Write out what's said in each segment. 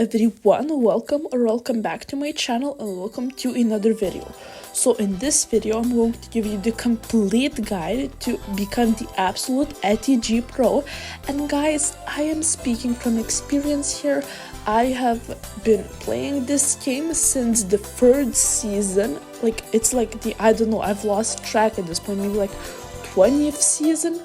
everyone, welcome back to my channel and welcome to another video. So in this video I'm going to give you the complete guide to become the absolute ETG pro. And guys, I am speaking from experience here. I have been playing this game since the third season. I've lost track at this point, maybe like 20th season.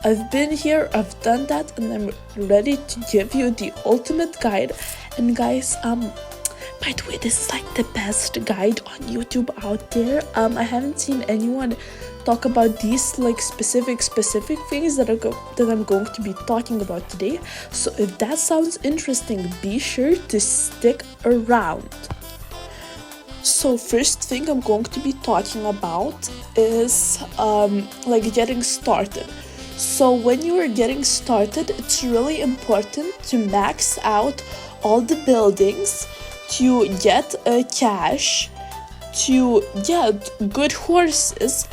I've been here, I've done that, and I'm ready to give you the ultimate guide. And guys, by the way, this is like the best guide on YouTube out there. I haven't seen anyone talk about these like specific things that I'm going to be talking about today. So if that sounds interesting, be sure to stick around. So first thing I'm going to be talking about is getting started. So when you are getting started, it's really important to max out all the buildings, to get cash, to get good horses,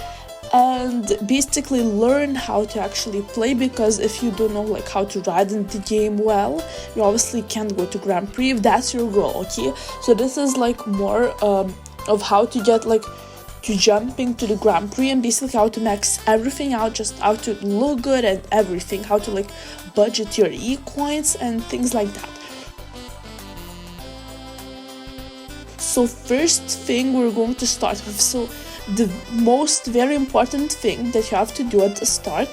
and basically learn how to actually play, because if you don't know like how to ride in the game well, you obviously can't go to Grand Prix if that's your goal, okay? So this is like more of how to get like to jumping to the Grand Prix, and basically how to max everything out, just how to look good and everything, how to like budget your e-coins and things like that. So first thing we're going to start with, so the most very important thing that you have to do at the start,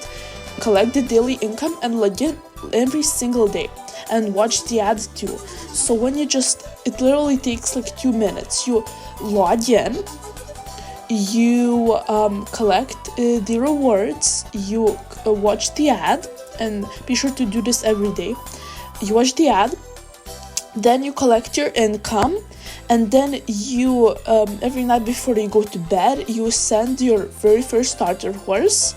collect the daily income and log in every single day and watch the ads too. So when it literally takes like 2 minutes. You log in, you collect the rewards, you watch the ad, and be sure to do this every day. You watch the ad, then you collect your income, and then you every night before you go to bed, you send your very first starter horse,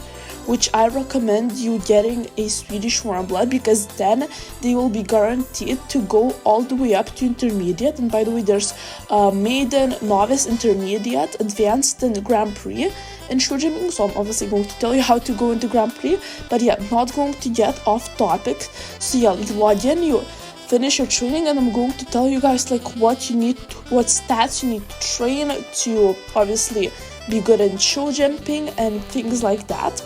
which I recommend you getting a Swedish warm blood, because then they will be guaranteed to go all the way up to intermediate. And by the way, there's maiden, novice, intermediate, advanced, and Grand Prix in showjumping. So I'm obviously going to tell you how to go into Grand Prix, but yeah, not going to get off topic. So yeah, you log in, you finish your training, and I'm going to tell you guys like what stats you need to train to obviously be good in showjumping and things like that.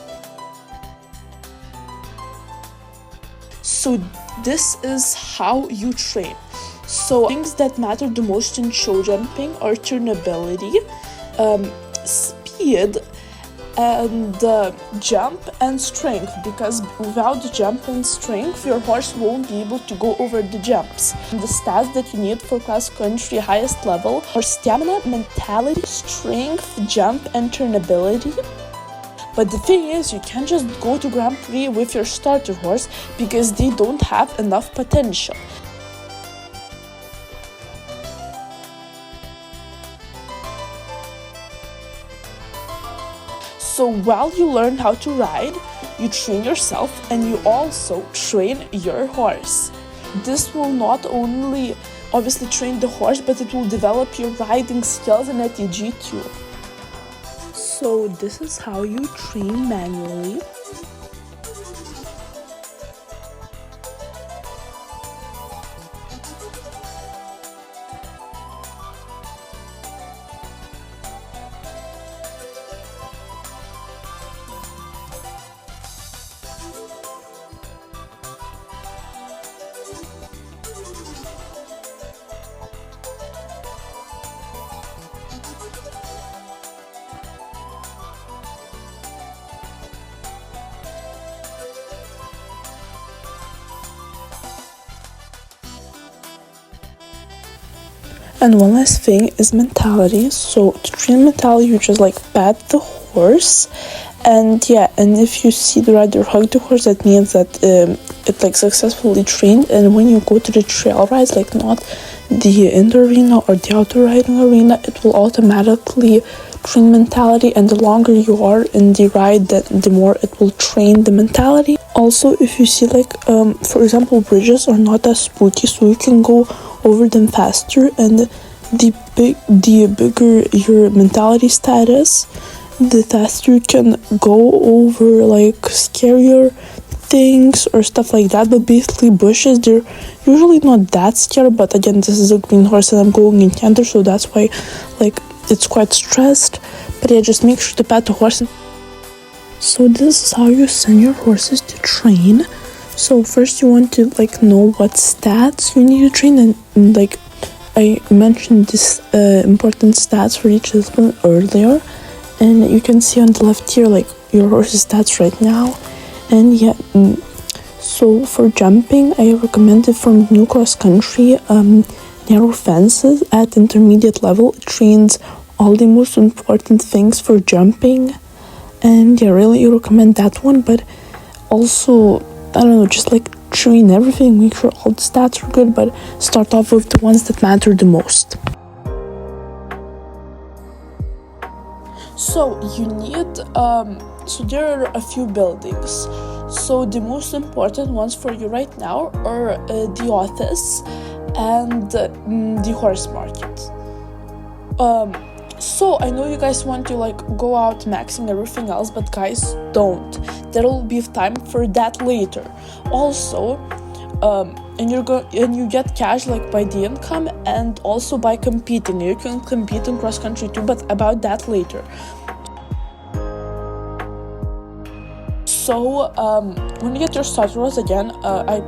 So this is how you train. So things that matter the most in showjumping are turnability, speed, and jump and strength, because without the jump and strength your horse won't be able to go over the jumps. And the stats that you need for cross country highest level are stamina, mentality, strength, jump, and turnability. But the thing is, you can't just go to Grand Prix with your starter horse, because they don't have enough potential. So while you learn how to ride, you train yourself and you also train your horse. This will not only obviously train the horse, but it will develop your riding skills in ETG too. So this is how you train manually. And one last thing is mentality. So to train mentality, you just like pat the horse, and yeah, and if you see the rider hug the horse, that means that it like successfully trained. And when you go to the trail rides, like not the indoor arena or the outdoor riding arena, it will automatically train mentality, and the longer you are in the ride, the more it will train the mentality. Also, if you see like for example, bridges are not as spooky, so you can go over them faster, and the bigger your mentality status, the faster you can go over like scarier things or stuff like that. But basically bushes, they're usually not that scary, but again, this is a green horse and I'm going in tender, so that's why like it's quite stressed. But yeah, just make sure to pat the horse. So this is how you send your horses to train. So first you want to like know what stats you need to train, and like I mentioned this important stats for each discipline earlier, and you can see on the left here like your horse's stats right now. And yeah, so for jumping, I recommend it from new cross country. Narrow fences at intermediate level. It trains all the most important things for jumping, and yeah, really recommend that one. But also, I don't know, just like train everything, make sure all the stats are good, but start off with the ones that matter the most. So you need so there are a few buildings. So the most important ones for you right now are the office and the horse market. So I know you guys want to like go out maxing everything else, but guys, don't. There will be time for that later. Also, and you get cash like by the income and also by competing. You can compete in cross country too, but about that later. So when you get your starter horse again, I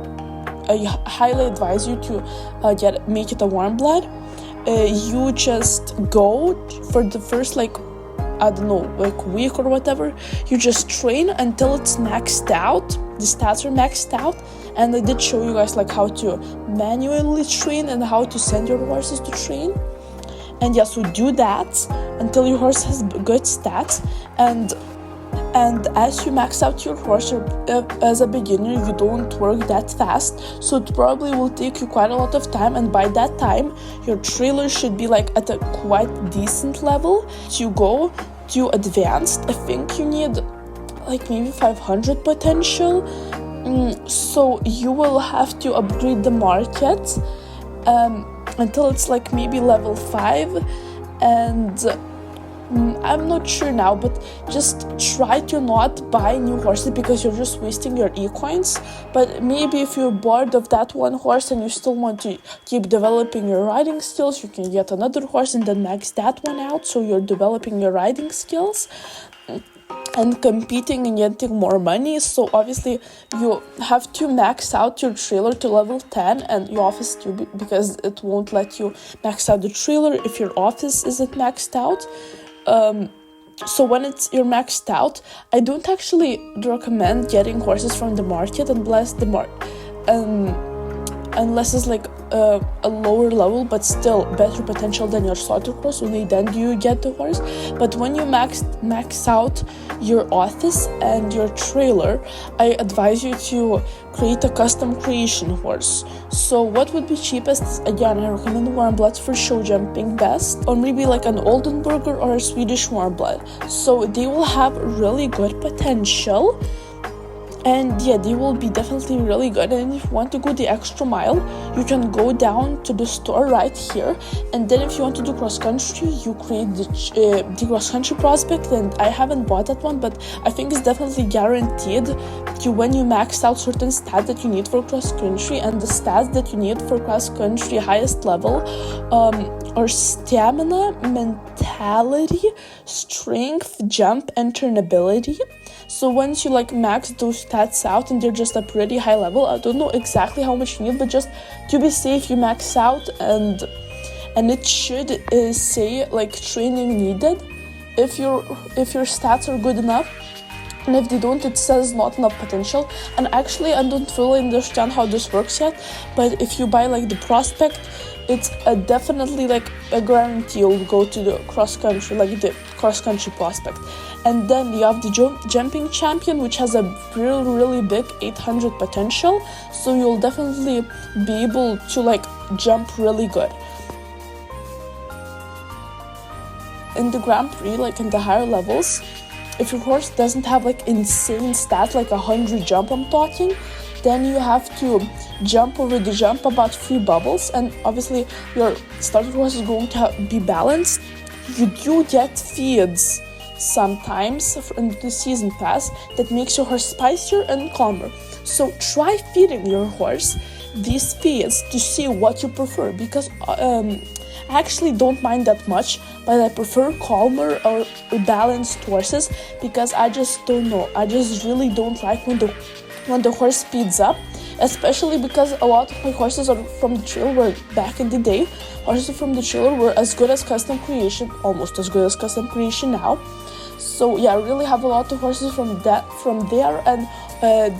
highly advise you to make it a warm blood. You just go for the first like I don't know, like week or whatever. You just train until it's maxed out. The stats are maxed out, and I did show you guys like how to manually train and how to send your horses to train. And yeah, so do that until your horse has good stats, and as you max out your horse, as a beginner, you don't work that fast, so it probably will take you quite a lot of time, and by that time, your trailer should be like at a quite decent level. To go to advanced, I think you need like maybe 500 potential, so you will have to upgrade the market until it's like maybe level 5, and I'm not sure now, but just try to not buy new horses because you're just wasting your e-coins. But maybe if you're bored of that one horse and you still want to keep developing your riding skills, you can get another horse and then max that one out, so you're developing your riding skills and competing and getting more money. So obviously you have to max out your trailer to level 10 and your office too, because it won't let you max out the trailer if your office isn't maxed out. So when you're maxed out, I don't actually recommend getting horses from the market unless it's like a lower level but still better potential than your starter horse. Only then do you get the horse. But when you max out your office and your trailer, I advise you to create a custom creation horse. So what would be cheapest? Again, I recommend warm bloods for show jumping best, or maybe like an Oldenburger or a Swedish warm blood. So they will have really good potential. And yeah, they will be definitely really good. And if you want to go the extra mile, you can go down to the store right here. And then if you want to do cross country, you create the cross country prospect. And I haven't bought that one, but I think it's definitely guaranteed when you max out certain stats that you need for cross country. And the stats that you need for cross country highest level are stamina, mentality, strength, jump, and turnability. So once you like max those stats out and they're just a pretty high level, I don't know exactly how much you need, but just to be safe, you max out, and it should say like training needed if your stats are good enough. And if they don't, it says not enough potential. And actually, I don't fully understand how this works yet, but if you buy like the prospect, it's definitely like a guarantee you'll go to the cross country, like the cross country prospect. And then you have the jumping champion, which has a really big 800 potential, so you'll definitely be able to like jump really good. In the Grand Prix, like in the higher levels, if your horse doesn't have like insane stats, like 100 jump I'm talking, then you have to jump over the jump about 3 bubbles, and obviously your starter horse is going to be balanced. You do get feeds sometimes in the season pass that makes your horse spicier and calmer. So try feeding your horse these feeds to see what you prefer, because I actually don't mind that much, but I prefer calmer or balanced horses, because I just don't know, I just really don't like when the horse speeds up, especially because a lot of my horses are from the trail, where back in the day horses from the trail were as good as custom creation, almost as good as custom creation now. So yeah, I really have a lot of horses from there, and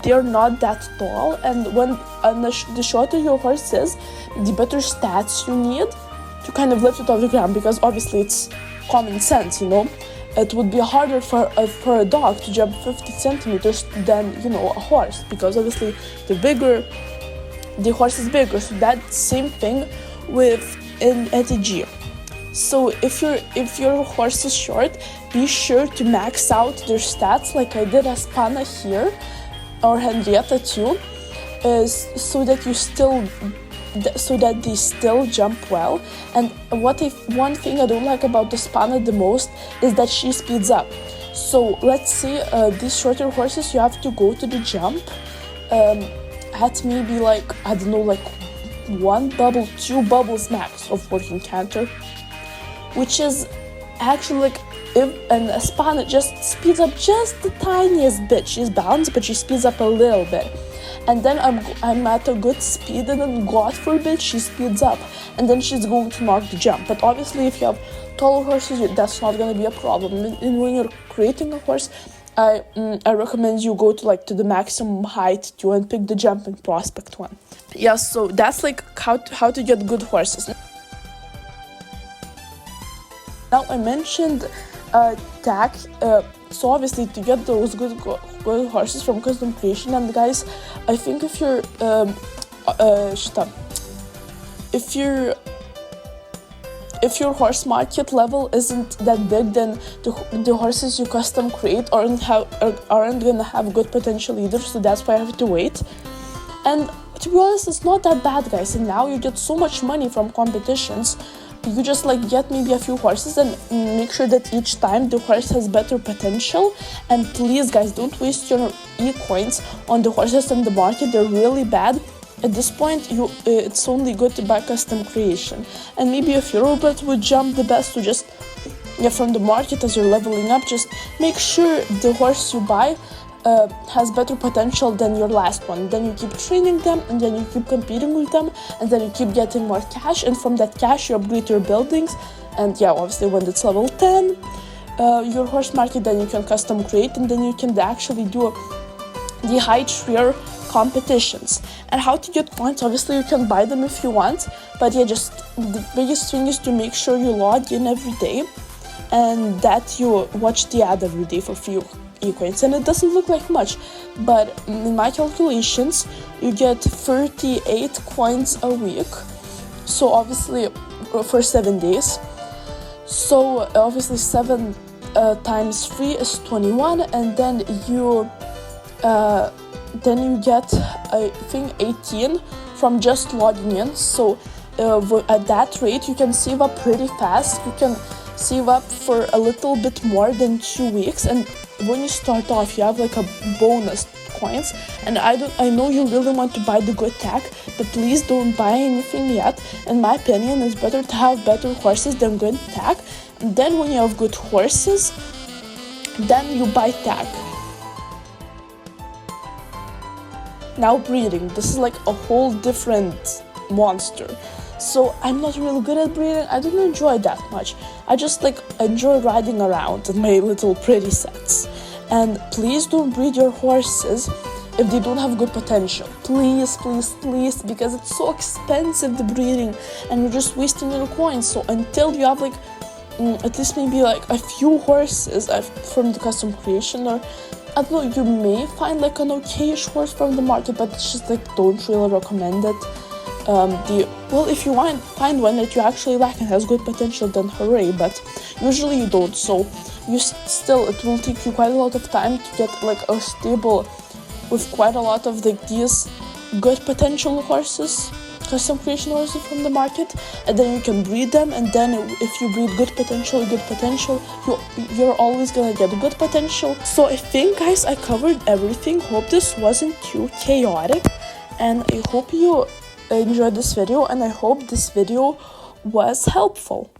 they're not that tall, and the shorter your horse is, the better stats you need to kind of lift it off the ground, because obviously it's common sense, you know. It would be harder for a dog to jump 50 centimeters than, you know, a horse, because obviously the horse is bigger. So that same thing with an ETG. So if your horse is short, be sure to max out their stats, like I did as Pana here, or Henrietta too, so that they still jump well. And one thing I don't like about the Spana the most is that she speeds up. So let's say these shorter horses, you have to go to the jump at maybe like, I don't know, like 1 bubble, 2 bubbles max of working canter, which is actually like, and a Spana just speeds up just the tiniest bit. She's balanced, but she speeds up a little bit. And then I'm at a good speed, and then God forbid she speeds up, and then she's going to knock the jump. But obviously if you have taller horses, that's not going to be a problem. And when you're creating a horse, I recommend you go to the maximum height too, and pick the jumping prospect one. Yeah, so that's like how to get good horses. Now I mentioned tag, so obviously to get those good horses from custom creation, and guys, I think if your horse market level isn't that big, then the horses you custom create aren't gonna have good potential either, so that's why I have to wait. And to be honest, it's not that bad, guys, and now you get so much money from competitions. You just get maybe a few horses and make sure that each time the horse has better potential. And please, guys, don't waste your e-coins on the horses in the market. They're really bad. At this point, it's only good to buy custom creation. And maybe if your robot would jump the best, to just from the market as you're leveling up, just make sure the horse you buy has better potential than your last one. Then you keep training them, and then you keep competing with them, and then you keep getting more cash, and from that cash you upgrade your buildings. And yeah, obviously when it's level 10, your horse market, then you can custom create, and then you can actually do the high tier competitions. And how to get points, obviously you can buy them if you want, but yeah, just the biggest thing is to make sure you log in every day, and that you watch the ad every day for free e-coins. And it doesn't look like much, but in my calculations you get 38 coins a week, so obviously for 7 days. So obviously 7 times 3 is 21, and then you get, I think, 18 from just logging in. So at that rate you can save up pretty fast. You can save up for a little bit more than 2 weeks, and when you start off you have like a bonus coins. And I know you really want to buy the good tag, but please don't buy anything yet. In my opinion, it's better to have better horses than good tag, and then when you have good horses, then you buy tag. Now breeding, this is like a whole different monster. So I'm not really good at breeding. I don't enjoy that much. I just enjoy riding around in my little pretty sets. And please don't breed your horses if they don't have good potential. Please, please, please, because it's so expensive, the breeding, and you're just wasting your coins. So until you have at least maybe a few horses from the custom creation, or I don't know, you may find an okayish horse from the market, but it's just don't really recommend it. If you find one that you actually like and has good potential, then hooray, but usually you don't. So it will take you quite a lot of time to get a stable with quite a lot of these good potential horses. custom creation horses from the market, and then you can breed them, and then if you breed good potential, you're always gonna get good potential. So I think, guys, I covered everything. Hope this wasn't too chaotic, and I hope you enjoyed this video, and I hope this video was helpful.